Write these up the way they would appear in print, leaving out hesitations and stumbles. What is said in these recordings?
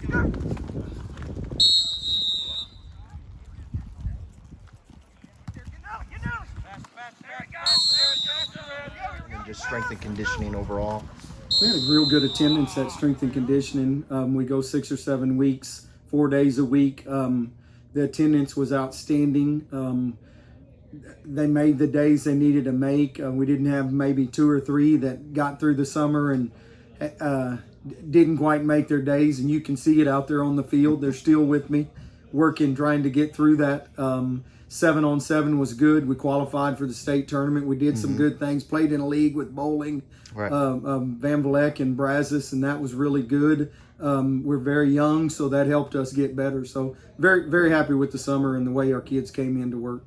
And just strength and conditioning overall. We had a real good attendance at strength and conditioning. We go 6 or 7 weeks, 4 days a week. The attendance was outstanding. They made the days they needed to make. We didn't have maybe 2 or 3 that got through the summer and didn't quite make their days. And you can see it out there on the field. They're still with me, working, trying to get through that. 7-on-7 was good. We qualified for the state tournament. We did some good things. Played in a league with bowling, Right. Van Vleck and Brazos, and that was really good. We're very young, so that helped us get better. So very, very happy with the summer and the way our kids came into work.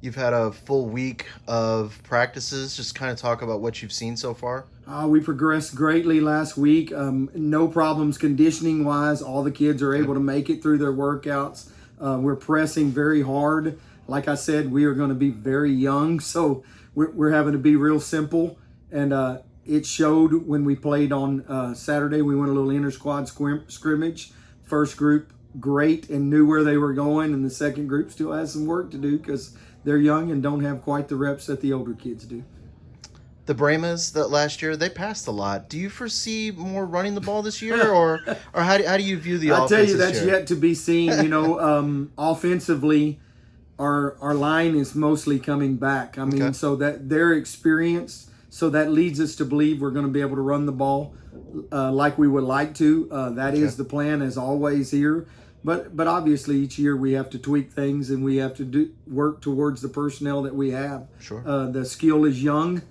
You've had a full week of practices. Just kind of talk about what you've seen so far. We progressed greatly last week. No problems conditioning-wise. All the kids are able to make it through their workouts. We're pressing very hard. Like I said, we are going to be very young, so we're having to be real simple. And it showed when we played on Saturday. We went a little inter-squad scrimmage. First group, great, and knew where they were going. And the second group still has some work to do because they're young and don't have quite the reps that the older kids do. The Brahmas that last year, they passed a lot. Do you foresee more running the ball this year, or how do you view the offense? I tell you, this that's year? yet to be seen. You know, offensively, our line is mostly coming back. I mean, Okay. so that they're experienced, so that leads us to believe we're going to be able to run the ball like we would like to. That is the plan, as always here. But obviously, each year we have to tweak things and we have to work towards the personnel that we have. Sure. The skill is young,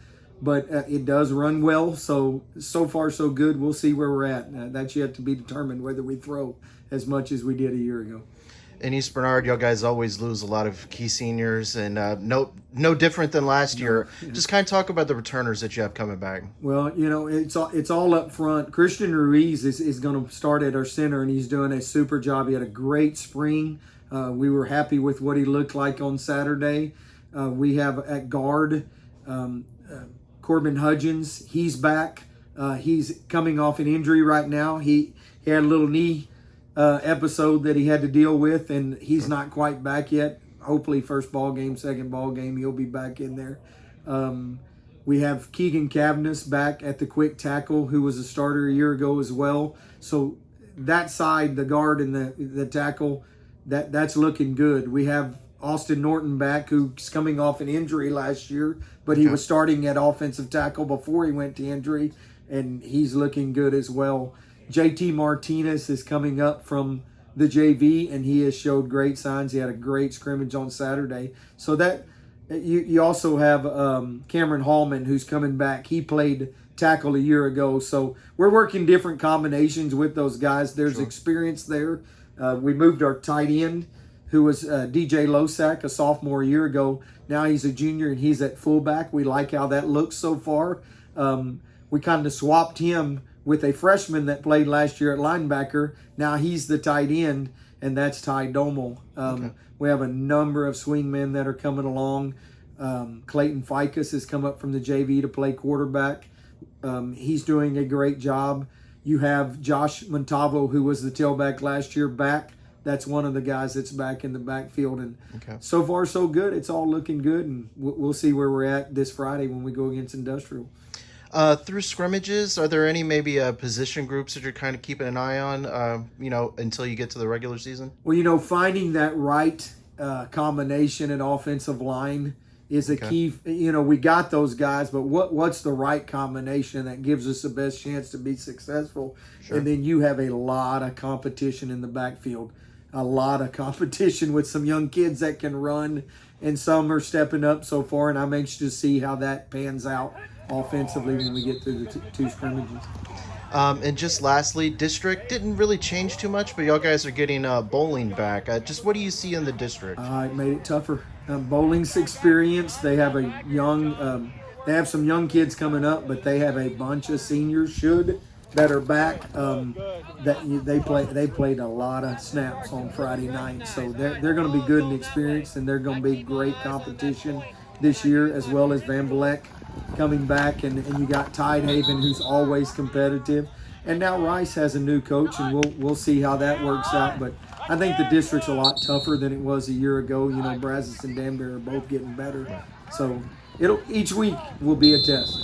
but it does run well. So far, so good. We'll see where we're at. That's yet to be determined whether we throw as much as we did a year ago. In East Bernard, y'all guys always lose a lot of key seniors, and no different than last year. Just kind of talk about the returners that you have coming back. Well, you know, it's all up front. Christian Ruiz is going to start at our center, and he's doing a super job. He had a great spring. We were happy with what he looked like on Saturday. We have at guard Corbin Hudgens. He's back. He's coming off an injury right now. He had a little knee episode that he had to deal with, and he's not quite back yet. Hopefully first ball game, second ball game, he'll be back in there. We have Keegan Cavness back at the quick tackle, who was a starter a year ago as well. So that side, the guard and the tackle, that's looking good. We have Austin Norton back, who's coming off an injury last year, but he was starting at offensive tackle before he went to injury, and he's looking good as well. JT Martinez is coming up from the JV, and he has showed great signs. He had a great scrimmage on Saturday. So that you also have Cameron Hallman, who's coming back. He played tackle a year ago. So we're working different combinations with those guys. There's experience there. We moved our tight end, who was DJ Losak, a sophomore a year ago. Now he's a junior, and he's at fullback. We like how that looks so far. We kind of swapped him with a freshman that played last year at linebacker. Now he's the tight end, and that's Ty Domel. We have a number of swingmen that are coming along. Clayton Ficus has come up from the JV to play quarterback. He's doing a great job. You have Josh Montavo, who was the tailback last year, back. That's one of the guys that's back in the backfield. And so far, so good. It's all looking good, and we'll see where we're at this Friday when we go against Industrial. Through scrimmages, are there any maybe position groups that you're kind of keeping an eye on, until you get to the regular season? Well, finding that right combination at offensive line is a key. We got those guys, but what's the right combination that gives us the best chance to be successful? Sure. And then you have a lot of competition in the backfield, a lot of competition with some young kids that can run, and some are stepping up so far, and I'm anxious to see how that pans out offensively when we get through the two scrimmages. And just lastly, district didn't really change too much, but y'all guys are getting bowling back. Just what do you see in the district? It made it tougher. Bowling's experience. They have they have some young kids coming up, but they have a bunch of seniors that are back. They played a lot of snaps on Friday night, so they're going to be good and experienced, and they're going to be great competition this year, as well as Van Vleck coming back, and you got Tidehaven, who's always competitive. And now Rice has a new coach, and we'll see how that works out. But I think the district's a lot tougher than it was a year ago. You know, Brazos and Danbury are both getting better. So each week will be a test.